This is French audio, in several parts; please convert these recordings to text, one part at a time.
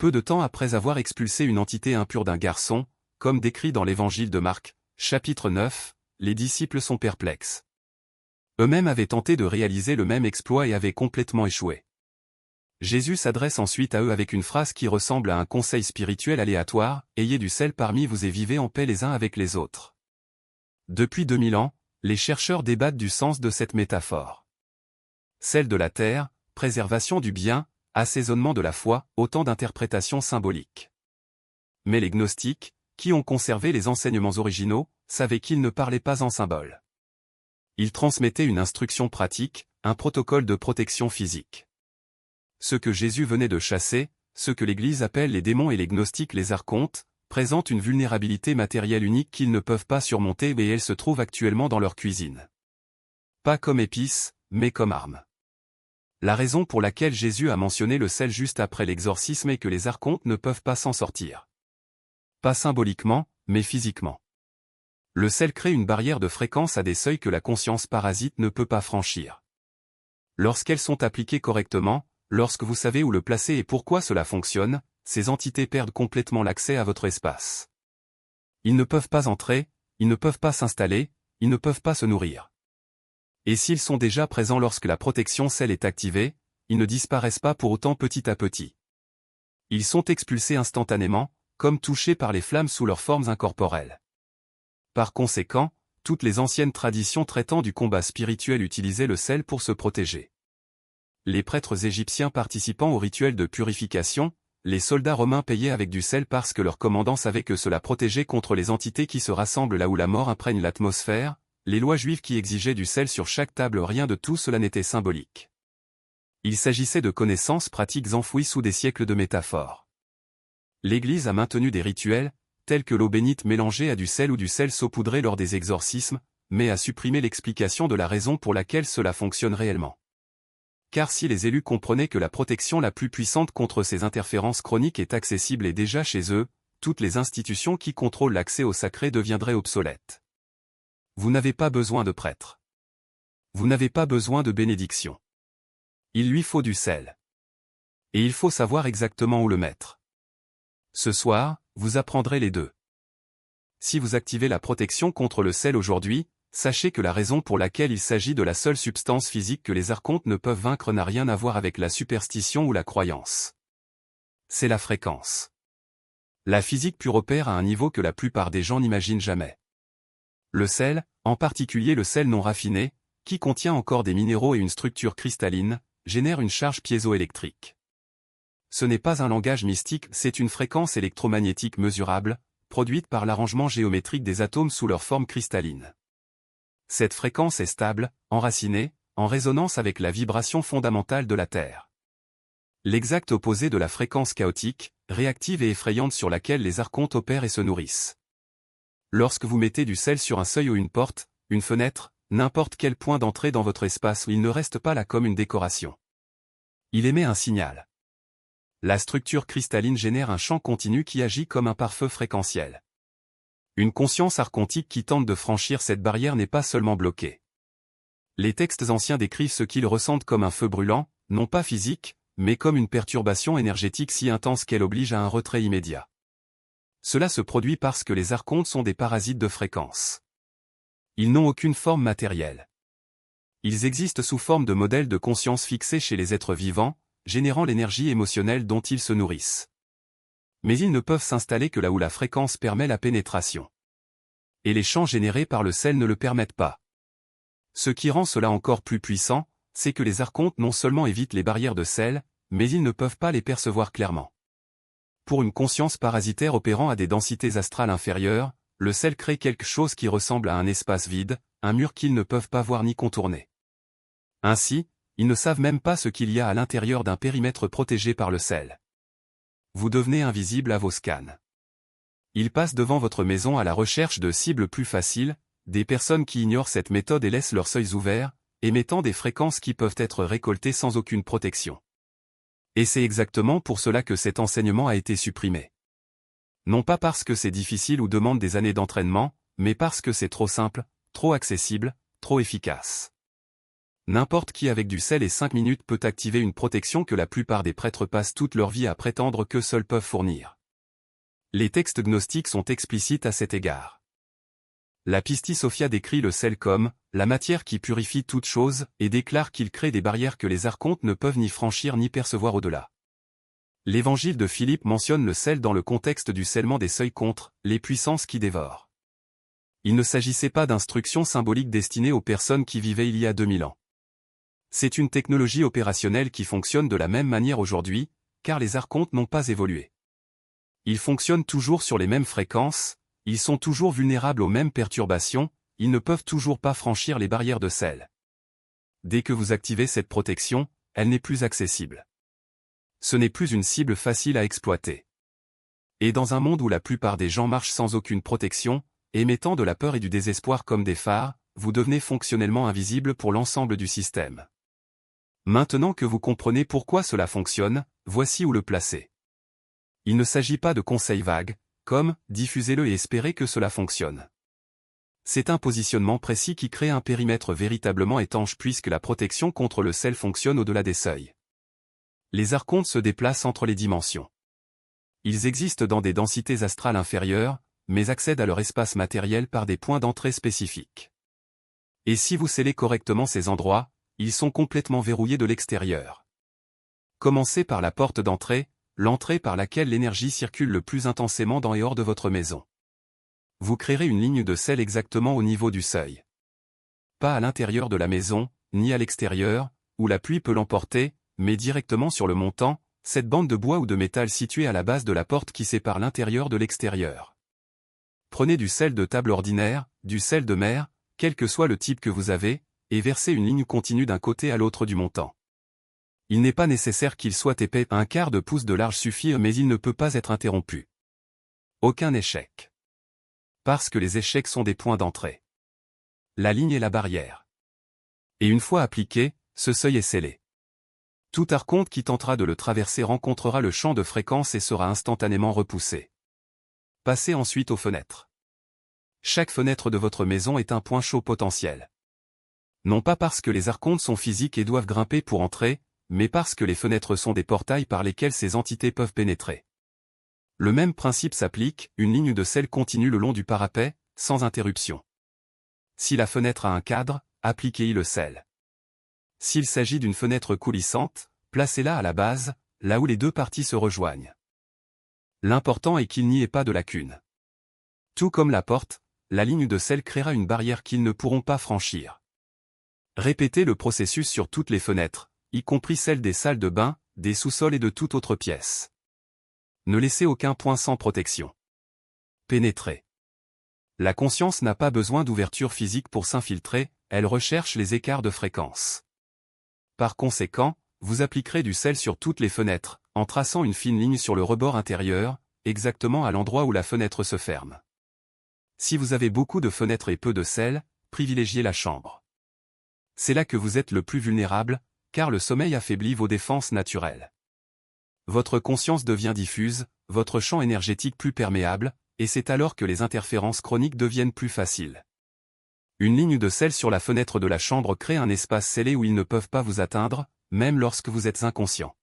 peu de temps après avoir expulsé une entité impure d'un garçon, comme décrit dans l'évangile de Marc, chapitre 9, les disciples sont perplexes. Eux-mêmes avaient tenté de réaliser le même exploit et avaient complètement échoué. Jésus s'adresse ensuite à eux avec une phrase qui ressemble à un conseil spirituel aléatoire, « Ayez du sel parmi vous et vivez en paix les uns avec les autres ». Depuis 2000 ans, les chercheurs débattent du sens de cette métaphore. Sel de la terre, préservation du bien, assaisonnement de la foi, autant d'interprétations symboliques. Mais les gnostiques, qui ont conservé les enseignements originaux, savaient qu'ils ne parlaient pas en symboles. Ils transmettaient une instruction pratique, un protocole de protection physique. Ce que Jésus venait de chasser, ce que l'Église appelle les démons et les gnostiques les archontes, présentent une vulnérabilité matérielle unique qu'ils ne peuvent pas surmonter et elle se trouve actuellement dans leur cuisine. Pas comme épice, mais comme arme. La raison pour laquelle Jésus a mentionné le sel juste après l'exorcisme est que les archontes ne peuvent pas s'en sortir. Pas symboliquement, mais physiquement. Le sel crée une barrière de fréquence à des seuils que la conscience parasite ne peut pas franchir. Lorsqu'elles sont appliquées correctement, lorsque vous savez où le placer et pourquoi cela fonctionne, ces entités perdent complètement l'accès à votre espace. Ils ne peuvent pas entrer, ils ne peuvent pas s'installer, ils ne peuvent pas se nourrir. Et s'ils sont déjà présents lorsque la protection sel est activée, ils ne disparaissent pas pour autant petit à petit. Ils sont expulsés instantanément, comme touchés par les flammes sous leurs formes incorporelles. Par conséquent, toutes les anciennes traditions traitant du combat spirituel utilisaient le sel pour se protéger. Les prêtres égyptiens participant au rituel de purification, les soldats romains payaient avec du sel parce que leur commandant savait que cela protégeait contre les entités qui se rassemblent là où la mort imprègne l'atmosphère, les lois juives qui exigeaient du sel sur chaque table, rien de tout cela n'était symbolique. Il s'agissait de connaissances pratiques enfouies sous des siècles de métaphores. L'Église a maintenu des rituels, tels que l'eau bénite mélangée à du sel ou du sel saupoudré lors des exorcismes, mais a supprimé l'explication de la raison pour laquelle cela fonctionne réellement. Car si les élus comprenaient que la protection la plus puissante contre ces interférences chroniques est accessible et déjà chez eux, toutes les institutions qui contrôlent l'accès au sacré deviendraient obsolètes. Vous n'avez pas besoin de prêtre. Vous n'avez pas besoin de bénédiction. Il lui faut du sel. Et il faut savoir exactement où le mettre. Ce soir, vous apprendrez les deux. Si vous activez la protection contre le sel aujourd'hui, sachez que la raison pour laquelle il s'agit de la seule substance physique que les archontes ne peuvent vaincre n'a rien à voir avec la superstition ou la croyance. C'est la fréquence. La physique pure opère à un niveau que la plupart des gens n'imaginent jamais. Le sel, en particulier le sel non raffiné, qui contient encore des minéraux et une structure cristalline, génère une charge piézoélectrique. Ce n'est pas un langage mystique, c'est une fréquence électromagnétique mesurable, produite par l'arrangement géométrique des atomes sous leur forme cristalline. Cette fréquence est stable, enracinée, en résonance avec la vibration fondamentale de la Terre. L'exact opposé de la fréquence chaotique, réactive et effrayante sur laquelle les archontes opèrent et se nourrissent. Lorsque vous mettez du sel sur un seuil ou une porte, une fenêtre, n'importe quel point d'entrée dans votre espace, il ne reste pas là comme une décoration. Il émet un signal. La structure cristalline génère un champ continu qui agit comme un pare-feu fréquentiel. Une conscience archontique qui tente de franchir cette barrière n'est pas seulement bloquée. Les textes anciens décrivent ce qu'ils ressentent comme un feu brûlant, non pas physique, mais comme une perturbation énergétique si intense qu'elle oblige à un retrait immédiat. Cela se produit parce que les archontes sont des parasites de fréquence. Ils n'ont aucune forme matérielle. Ils existent sous forme de modèles de conscience fixés chez les êtres vivants, générant l'énergie émotionnelle dont ils se nourrissent. Mais ils ne peuvent s'installer que là où la fréquence permet la pénétration. Et les champs générés par le sel ne le permettent pas. Ce qui rend cela encore plus puissant, c'est que les archontes non seulement évitent les barrières de sel, mais ils ne peuvent pas les percevoir clairement. Pour une conscience parasitaire opérant à des densités astrales inférieures, le sel crée quelque chose qui ressemble à un espace vide, un mur qu'ils ne peuvent pas voir ni contourner. Ainsi, ils ne savent même pas ce qu'il y a à l'intérieur d'un périmètre protégé par le sel. Vous devenez invisible à vos scans. Ils passent devant votre maison à la recherche de cibles plus faciles, des personnes qui ignorent cette méthode et laissent leurs seuils ouverts, émettant des fréquences qui peuvent être récoltées sans aucune protection. Et c'est exactement pour cela que cet enseignement a été supprimé. Non pas parce que c'est difficile ou demande des années d'entraînement, mais parce que c'est trop simple, trop accessible, trop efficace. N'importe qui avec du sel et 5 minutes peut activer une protection que la plupart des prêtres passent toute leur vie à prétendre que seuls peuvent fournir. Les textes gnostiques sont explicites à cet égard. La Pistis Sophia décrit le sel comme « la matière qui purifie toute chose » et déclare qu'il crée des barrières que les archontes ne peuvent ni franchir ni percevoir au-delà. L'évangile de Philippe mentionne le sel dans le contexte du scellement des seuils contre les puissances qui dévorent. Il ne s'agissait pas d'instructions symboliques destinées aux personnes qui vivaient il y a 2000 ans. C'est une technologie opérationnelle qui fonctionne de la même manière aujourd'hui, car les archontes n'ont pas évolué. Ils fonctionnent toujours sur les mêmes fréquences, ils sont toujours vulnérables aux mêmes perturbations, ils ne peuvent toujours pas franchir les barrières de sel. Dès que vous activez cette protection, elle n'est plus accessible. Ce n'est plus une cible facile à exploiter. Et dans un monde où la plupart des gens marchent sans aucune protection, émettant de la peur et du désespoir comme des phares, vous devenez fonctionnellement invisible pour l'ensemble du système. Maintenant que vous comprenez pourquoi cela fonctionne, voici où le placer. Il ne s'agit pas de conseils vagues, comme « diffusez-le et espérez que cela fonctionne ». C'est un positionnement précis qui crée un périmètre véritablement étanche puisque la protection contre le sel fonctionne au-delà des seuils. Les archontes se déplacent entre les dimensions. Ils existent dans des densités astrales inférieures, mais accèdent à leur espace matériel par des points d'entrée spécifiques. Et si vous scellez correctement ces endroits, ils sont complètement verrouillés de l'extérieur. Commencez par la porte d'entrée, l'entrée par laquelle l'énergie circule le plus intensément dans et hors de votre maison. Vous créerez une ligne de sel exactement au niveau du seuil. Pas à l'intérieur de la maison, ni à l'extérieur, où la pluie peut l'emporter, mais directement sur le montant, cette bande de bois ou de métal située à la base de la porte qui sépare l'intérieur de l'extérieur. Prenez du sel de table ordinaire, du sel de mer, quel que soit le type que vous avez, et versez une ligne continue d'un côté à l'autre du montant. Il n'est pas nécessaire qu'il soit épais, un quart de pouce de large suffit, mais il ne peut pas être interrompu. Aucun échec. Parce que les échecs sont des points d'entrée. La ligne est la barrière. Et une fois appliqué, ce seuil est scellé. Tout archonte qui tentera de le traverser rencontrera le champ de fréquence et sera instantanément repoussé. Passez ensuite aux fenêtres. Chaque fenêtre de votre maison est un point chaud potentiel. Non pas parce que les archontes sont physiques et doivent grimper pour entrer, mais parce que les fenêtres sont des portails par lesquels ces entités peuvent pénétrer. Le même principe s'applique, une ligne de sel continue le long du parapet, sans interruption. Si la fenêtre a un cadre, appliquez-y le sel. S'il s'agit d'une fenêtre coulissante, placez-la à la base, là où les deux parties se rejoignent. L'important est qu'il n'y ait pas de lacune. Tout comme la porte, la ligne de sel créera une barrière qu'ils ne pourront pas franchir. Répétez le processus sur toutes les fenêtres, y compris celles des salles de bain, des sous-sols et de toute autre pièce. Ne laissez aucun point sans protection. Pénétrez. La conscience n'a pas besoin d'ouverture physique pour s'infiltrer, elle recherche les écarts de fréquence. Par conséquent, vous appliquerez du sel sur toutes les fenêtres, en traçant une fine ligne sur le rebord intérieur, exactement à l'endroit où la fenêtre se ferme. Si vous avez beaucoup de fenêtres et peu de sel, privilégiez la chambre. C'est là que vous êtes le plus vulnérable, car le sommeil affaiblit vos défenses naturelles. Votre conscience devient diffuse, votre champ énergétique plus perméable, et c'est alors que les interférences chroniques deviennent plus faciles. Une ligne de sel sur la fenêtre de la chambre crée un espace scellé où ils ne peuvent pas vous atteindre, même lorsque vous êtes inconscient.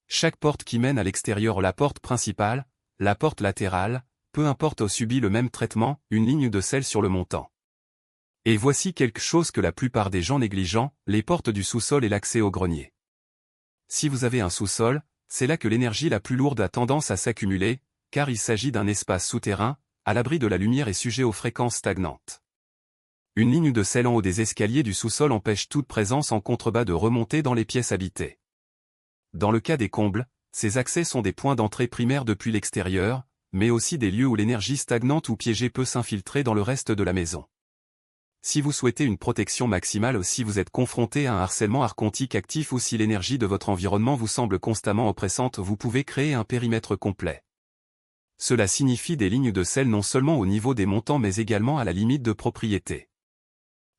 Chaque porte qui mène à l'extérieur, la porte principale, la porte latérale, peu importe, subit le même traitement, une ligne de sel sur le montant. Et voici quelque chose que la plupart des gens négligent, les portes du sous-sol et l'accès au grenier. Si vous avez un sous-sol, c'est là que l'énergie la plus lourde a tendance à s'accumuler, car il s'agit d'un espace souterrain, à l'abri de la lumière et sujet aux fréquences stagnantes. Une ligne de sel en haut des escaliers du sous-sol empêche toute présence en contrebas de remonter dans les pièces habitées. Dans le cas des combles, ces accès sont des points d'entrée primaires depuis l'extérieur, mais aussi des lieux où l'énergie stagnante ou piégée peut s'infiltrer dans le reste de la maison. Si vous souhaitez une protection maximale ou si vous êtes confronté à un harcèlement archontique actif ou si l'énergie de votre environnement vous semble constamment oppressante, vous pouvez créer un périmètre complet. Cela signifie des lignes de sel non seulement au niveau des montants mais également à la limite de propriété.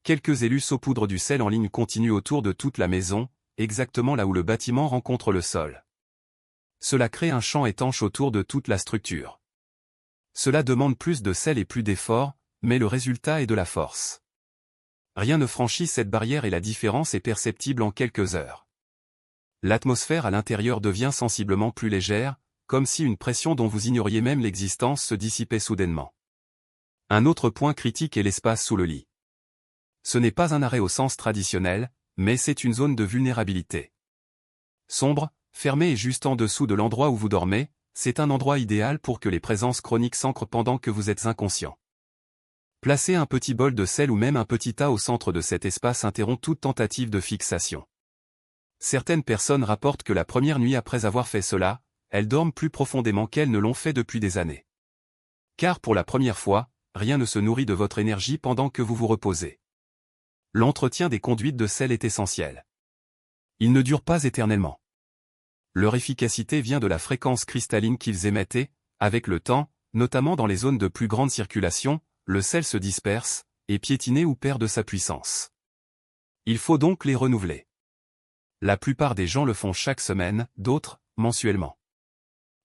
Quelques élus saupoudrent du sel en ligne continue autour de toute la maison, exactement là où le bâtiment rencontre le sol. Cela crée un champ étanche autour de toute la structure. Cela demande plus de sel et plus d'efforts, mais le résultat est de la force. Rien ne franchit cette barrière et la différence est perceptible en quelques heures. L'atmosphère à l'intérieur devient sensiblement plus légère, comme si une pression dont vous ignoriez même l'existence se dissipait soudainement. Un autre point critique est l'espace sous le lit. Ce n'est pas un arrêt au sens traditionnel, mais c'est une zone de vulnérabilité. Sombre, fermé et juste en dessous de l'endroit où vous dormez, c'est un endroit idéal pour que les présences chroniques s'ancrent pendant que vous êtes inconscient. Placez un petit bol de sel ou même un petit tas au centre de cet espace interrompt toute tentative de fixation. Certaines personnes rapportent que la première nuit après avoir fait cela, elles dorment plus profondément qu'elles ne l'ont fait depuis des années. Car pour la première fois, rien ne se nourrit de votre énergie pendant que vous vous reposez. L'entretien des conduites de sel est essentiel. Ils ne durent pas éternellement. Leur efficacité vient de la fréquence cristalline qu'ils émettent et, avec le temps, notamment dans les zones de plus grande circulation, le sel se disperse, est piétiné ou perd de sa puissance. Il faut donc les renouveler. La plupart des gens le font chaque semaine, d'autres, mensuellement.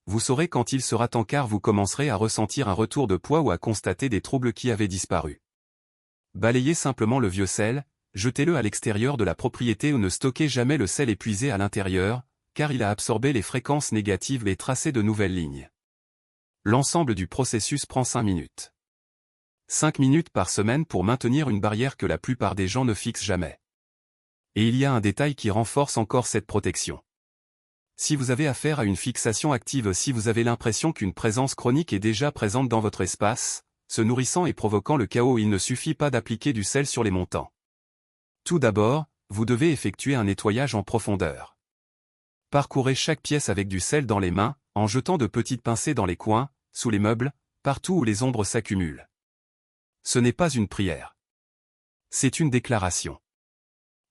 Vous saurez quand il sera temps car vous commencerez à ressentir un retour de poids ou à constater des troubles qui avaient disparu. Balayez simplement le vieux sel, jetez-le à l'extérieur de la propriété ou ne stockez jamais le sel épuisé à l'intérieur, car il a absorbé les fréquences négatives et tracé de nouvelles lignes. L'ensemble du processus prend 5 minutes. 5 minutes par semaine pour maintenir une barrière que la plupart des gens ne fixent jamais. Et il y a un détail qui renforce encore cette protection. Si vous avez affaire à une fixation active, si vous avez l'impression qu'une présence chronique est déjà présente dans votre espace, se nourrissant et provoquant le chaos, il ne suffit pas d'appliquer du sel sur les montants. Tout d'abord, vous devez effectuer un nettoyage en profondeur. Parcourez chaque pièce avec du sel dans les mains, en jetant de petites pincées dans les coins, sous les meubles, partout où les ombres s'accumulent. Ce n'est pas une prière. C'est une déclaration.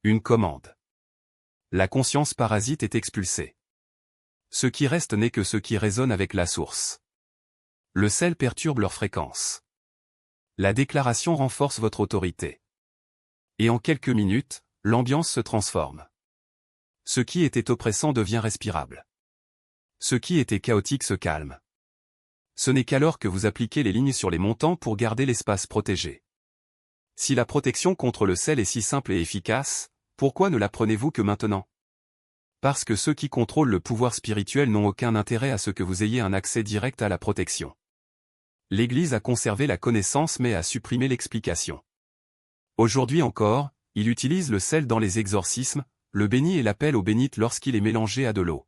Une commande. La conscience parasite est expulsée. Ce qui reste n'est que ce qui résonne avec la source. Le sel perturbe leur fréquence. La déclaration renforce votre autorité. Et en quelques minutes, l'ambiance se transforme. Ce qui était oppressant devient respirable. Ce qui était chaotique se calme. Ce n'est qu'alors que vous appliquez les lignes sur les montants pour garder l'espace protégé. Si la protection contre le sel est si simple et efficace, pourquoi ne l'apprenez-vous que maintenant? Parce que ceux qui contrôlent le pouvoir spirituel n'ont aucun intérêt à ce que vous ayez un accès direct à la protection. L'Église a conservé la connaissance mais a supprimé l'explication. Aujourd'hui encore, il utilise le sel dans les exorcismes, le bénit et l'appelle aux bénites lorsqu'il est mélangé à de l'eau.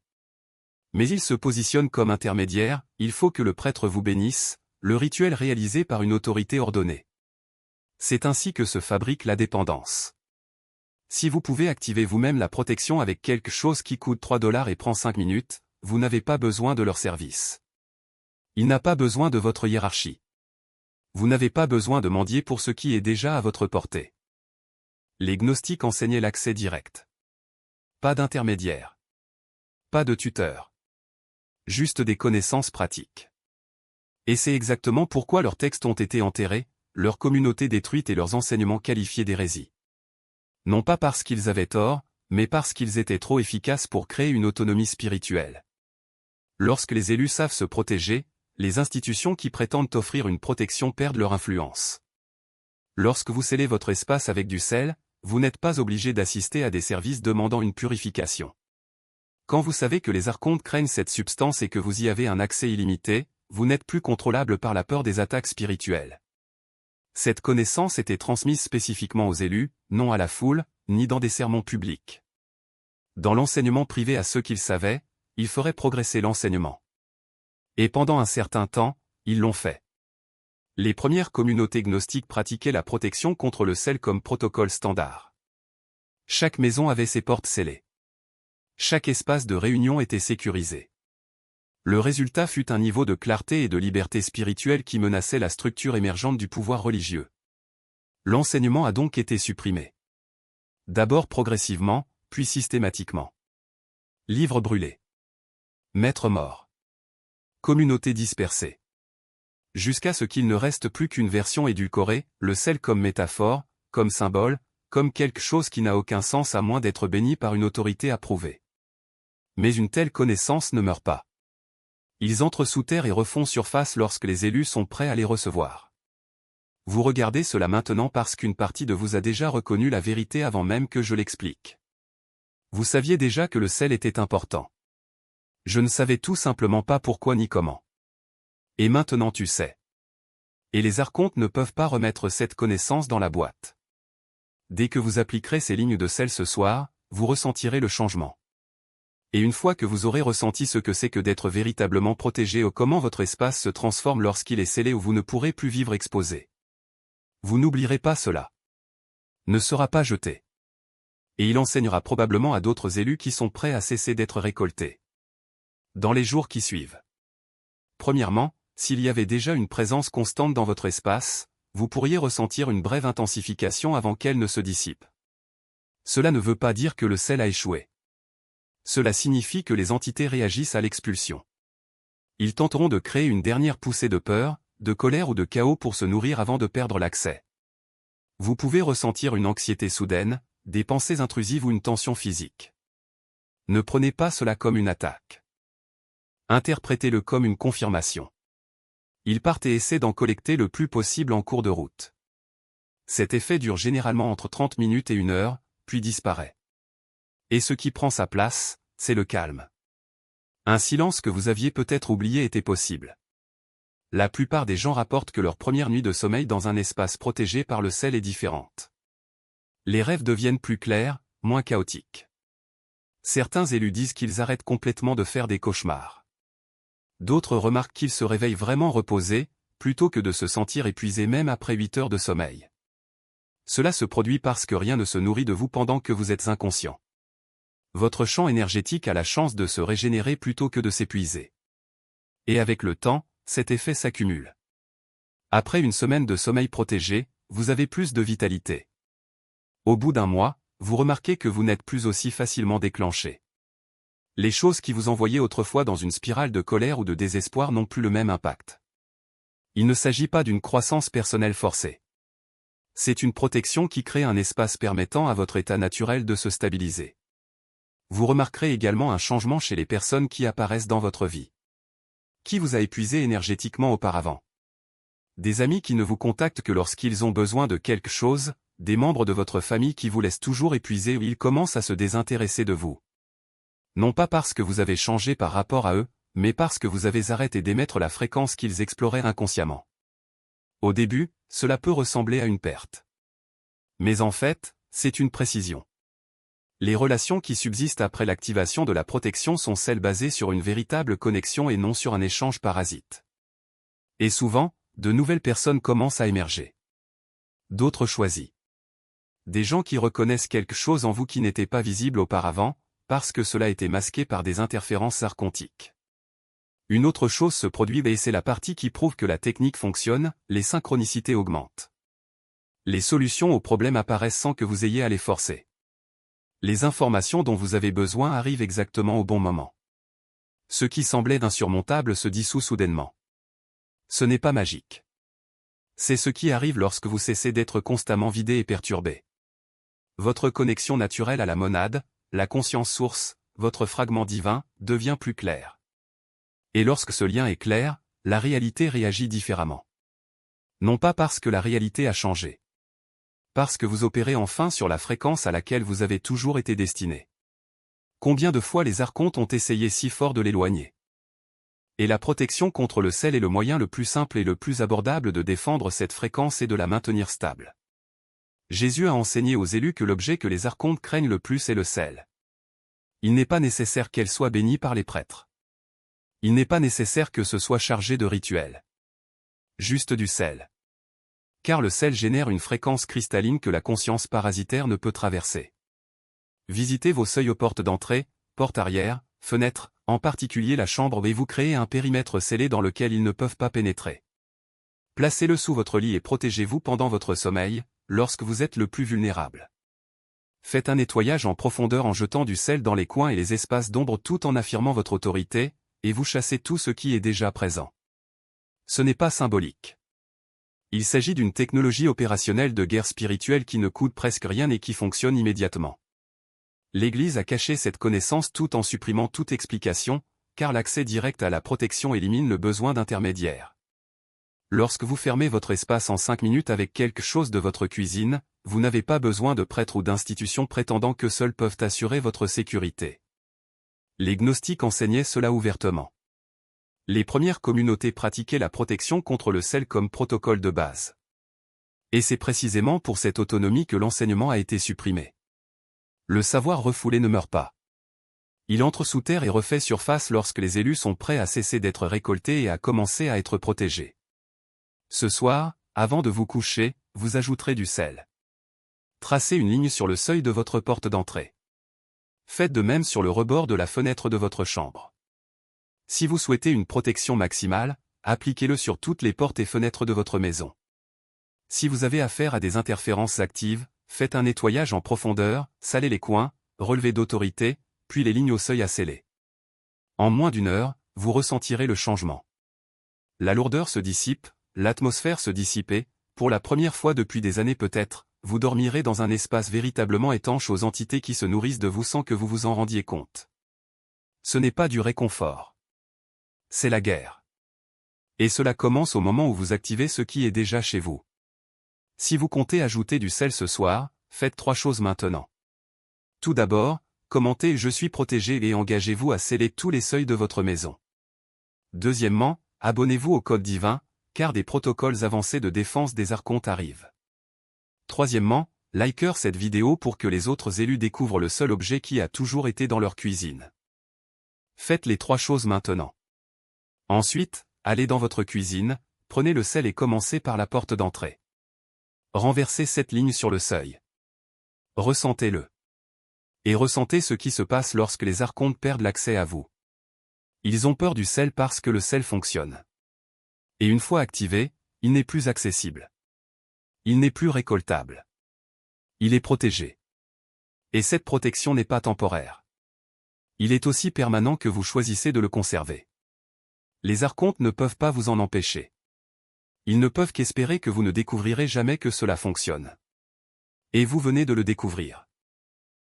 Mais il se positionne comme intermédiaire, il faut que le prêtre vous bénisse, le rituel réalisé par une autorité ordonnée. C'est ainsi que se fabrique la dépendance. Si vous pouvez activer vous-même la protection avec quelque chose qui coûte 3 $ et prend 5 minutes, vous n'avez pas besoin de leur service. Il n'a pas besoin de votre hiérarchie. Vous n'avez pas besoin de mendier pour ce qui est déjà à votre portée. Les gnostiques enseignaient l'accès direct. Pas d'intermédiaire. Pas de tuteur. Juste des connaissances pratiques. Et c'est exactement pourquoi leurs textes ont été enterrés, leur communauté détruite et leurs enseignements qualifiés d'hérésie. Non pas parce qu'ils avaient tort, mais parce qu'ils étaient trop efficaces pour créer une autonomie spirituelle. Lorsque les élus savent se protéger, les institutions qui prétendent offrir une protection perdent leur influence. Lorsque vous scellez votre espace avec du sel, vous n'êtes pas obligé d'assister à des services demandant une purification. Quand vous savez que les archontes craignent cette substance et que vous y avez un accès illimité, vous n'êtes plus contrôlable par la peur des attaques spirituelles. Cette connaissance était transmise spécifiquement aux élus, non à la foule, ni dans des sermons publics. Dans l'enseignement privé à ceux qu'ils savaient, ils feraient progresser l'enseignement. Et pendant un certain temps, ils l'ont fait. Les premières communautés gnostiques pratiquaient la protection contre le sel comme protocole standard. Chaque maison avait ses portes scellées. Chaque espace de réunion était sécurisé. Le résultat fut un niveau de clarté et de liberté spirituelle qui menaçait la structure émergente du pouvoir religieux. L'enseignement a donc été supprimé. D'abord progressivement, puis systématiquement. Livres brûlés. Maîtres morts. Communautés dispersées. Jusqu'à ce qu'il ne reste plus qu'une version édulcorée, le sel comme métaphore, comme symbole, comme quelque chose qui n'a aucun sens à moins d'être béni par une autorité approuvée. Mais une telle connaissance ne meurt pas. Ils entrent sous terre et refont surface lorsque les élus sont prêts à les recevoir. Vous regardez cela maintenant parce qu'une partie de vous a déjà reconnu la vérité avant même que je l'explique. Vous saviez déjà que le sel était important. Je ne savais tout simplement pas pourquoi ni comment. Et maintenant tu sais. Et les archontes ne peuvent pas remettre cette connaissance dans la boîte. Dès que vous appliquerez ces lignes de sel ce soir, vous ressentirez le changement. Et une fois que vous aurez ressenti ce que c'est que d'être véritablement protégé ou comment votre espace se transforme lorsqu'il est scellé ou vous ne pourrez plus vivre exposé. Vous n'oublierez pas cela. Ne sera pas jeté. Et il enseignera probablement à d'autres élus qui sont prêts à cesser d'être récoltés. Dans les jours qui suivent. Premièrement, s'il y avait déjà une présence constante dans votre espace, vous pourriez ressentir une brève intensification avant qu'elle ne se dissipe. Cela ne veut pas dire que le sel a échoué. Cela signifie que les entités réagissent à l'expulsion. Ils tenteront de créer une dernière poussée de peur, de colère ou de chaos pour se nourrir avant de perdre l'accès. Vous pouvez ressentir une anxiété soudaine, des pensées intrusives ou une tension physique. Ne prenez pas cela comme une attaque. Interprétez-le comme une confirmation. Ils partent et essaient d'en collecter le plus possible en cours de route. Cet effet dure généralement entre 30 minutes et 1 heure, puis disparaît. Et ce qui prend sa place, c'est le calme. Un silence que vous aviez peut-être oublié était possible. La plupart des gens rapportent que leur première nuit de sommeil dans un espace protégé par le sel est différente. Les rêves deviennent plus clairs, moins chaotiques. Certains élus disent qu'ils arrêtent complètement de faire des cauchemars. D'autres remarquent qu'ils se réveillent vraiment reposés, plutôt que de se sentir épuisés même après 8 heures de sommeil. Cela se produit parce que rien ne se nourrit de vous pendant que vous êtes inconscient. Votre champ énergétique a la chance de se régénérer plutôt que de s'épuiser. Et avec le temps, cet effet s'accumule. Après une semaine de sommeil protégé, vous avez plus de vitalité. Au bout d'un mois, vous remarquez que vous n'êtes plus aussi facilement déclenché. Les choses qui vous envoyaient autrefois dans une spirale de colère ou de désespoir n'ont plus le même impact. Il ne s'agit pas d'une croissance personnelle forcée. C'est une protection qui crée un espace permettant à votre état naturel de se stabiliser. Vous remarquerez également un changement chez les personnes qui apparaissent dans votre vie. Qui vous a épuisé énergétiquement auparavant? Des amis qui ne vous contactent que lorsqu'ils ont besoin de quelque chose, des membres de votre famille qui vous laissent toujours épuisés ou ils commencent à se désintéresser de vous. Non pas parce que vous avez changé par rapport à eux, mais parce que vous avez arrêté d'émettre la fréquence qu'ils exploraient inconsciemment. Au début, cela peut ressembler à une perte. Mais en fait, c'est une précision. Les relations qui subsistent après l'activation de la protection sont celles basées sur une véritable connexion et non sur un échange parasite. Et souvent, de nouvelles personnes commencent à émerger. D'autres choisis. Des gens qui reconnaissent quelque chose en vous qui n'était pas visible auparavant, parce que cela était masqué par des interférences archontiques. Une autre chose se produit et c'est la partie qui prouve que la technique fonctionne, les synchronicités augmentent. Les solutions aux problèmes apparaissent sans que vous ayez à les forcer. Les informations dont vous avez besoin arrivent exactement au bon moment. Ce qui semblait insurmontable se dissout soudainement. Ce n'est pas magique. C'est ce qui arrive lorsque vous cessez d'être constamment vidé et perturbé. Votre connexion naturelle à la monade, la conscience source, votre fragment divin, devient plus clair. Et lorsque ce lien est clair, la réalité réagit différemment. Non pas parce que la réalité a changé. Parce que vous opérez enfin sur la fréquence à laquelle vous avez toujours été destiné. Combien de fois les archontes ont essayé si fort de l'éloigner? Et la protection contre le sel est le moyen le plus simple et le plus abordable de défendre cette fréquence et de la maintenir stable. Jésus a enseigné aux élus que l'objet que les archontes craignent le plus est le sel. Il n'est pas nécessaire qu'elle soit bénie par les prêtres. Il n'est pas nécessaire que ce soit chargé de rituels. Juste du sel. Car le sel génère une fréquence cristalline que la conscience parasitaire ne peut traverser. Visitez vos seuils aux portes d'entrée, portes arrière, fenêtres, en particulier la chambre et vous créez un périmètre scellé dans lequel ils ne peuvent pas pénétrer. Placez-le sous votre lit et protégez-vous pendant votre sommeil, lorsque vous êtes le plus vulnérable. Faites un nettoyage en profondeur en jetant du sel dans les coins et les espaces d'ombre tout en affirmant votre autorité, et vous chassez tout ce qui est déjà présent. Ce n'est pas symbolique. Il s'agit d'une technologie opérationnelle de guerre spirituelle qui ne coûte presque rien et qui fonctionne immédiatement. L'Église a caché cette connaissance tout en supprimant toute explication, car l'accès direct à la protection élimine le besoin d'intermédiaires. Lorsque vous fermez votre espace en 5 minutes avec quelque chose de votre cuisine, vous n'avez pas besoin de prêtres ou d'institutions prétendant que seuls peuvent assurer votre sécurité. Les gnostiques enseignaient cela ouvertement. Les premières communautés pratiquaient la protection contre le sel comme protocole de base. Et c'est précisément pour cette autonomie que l'enseignement a été supprimé. Le savoir refoulé ne meurt pas. Il entre sous terre et refait surface lorsque les élus sont prêts à cesser d'être récoltés et à commencer à être protégés. Ce soir, avant de vous coucher, vous ajouterez du sel. Tracez une ligne sur le seuil de votre porte d'entrée. Faites de même sur le rebord de la fenêtre de votre chambre. Si vous souhaitez une protection maximale, appliquez-le sur toutes les portes et fenêtres de votre maison. Si vous avez affaire à des interférences actives, faites un nettoyage en profondeur, salez les coins, relevez d'autorité, puis les lignes au seuil à sceller. En moins d'une heure, vous ressentirez le changement. La lourdeur se dissipe, l'atmosphère se dissipe et, pour la première fois depuis des années peut-être, vous dormirez dans un espace véritablement étanche aux entités qui se nourrissent de vous sans que vous vous en rendiez compte. Ce n'est pas du réconfort. C'est la guerre. Et cela commence au moment où vous activez ce qui est déjà chez vous. Si vous comptez ajouter du sel ce soir, faites 3 choses maintenant. Tout d'abord, commentez « Je suis protégé » et engagez-vous à sceller tous les seuils de votre maison. Deuxièmement, abonnez-vous au code divin, car des protocoles avancés de défense des archontes arrivent. Troisièmement, likez cette vidéo pour que les autres élus découvrent le seul objet qui a toujours été dans leur cuisine. Faites les 3 choses maintenant. Ensuite, allez dans votre cuisine, prenez le sel et commencez par la porte d'entrée. Renversez cette ligne sur le seuil. Ressentez-le. Et ressentez ce qui se passe lorsque les archontes perdent l'accès à vous. Ils ont peur du sel parce que le sel fonctionne. Et une fois activé, il n'est plus accessible. Il n'est plus récoltable. Il est protégé. Et cette protection n'est pas temporaire. Il est aussi permanent que vous choisissez de le conserver. Les archontes ne peuvent pas vous en empêcher. Ils ne peuvent qu'espérer que vous ne découvrirez jamais que cela fonctionne. Et vous venez de le découvrir.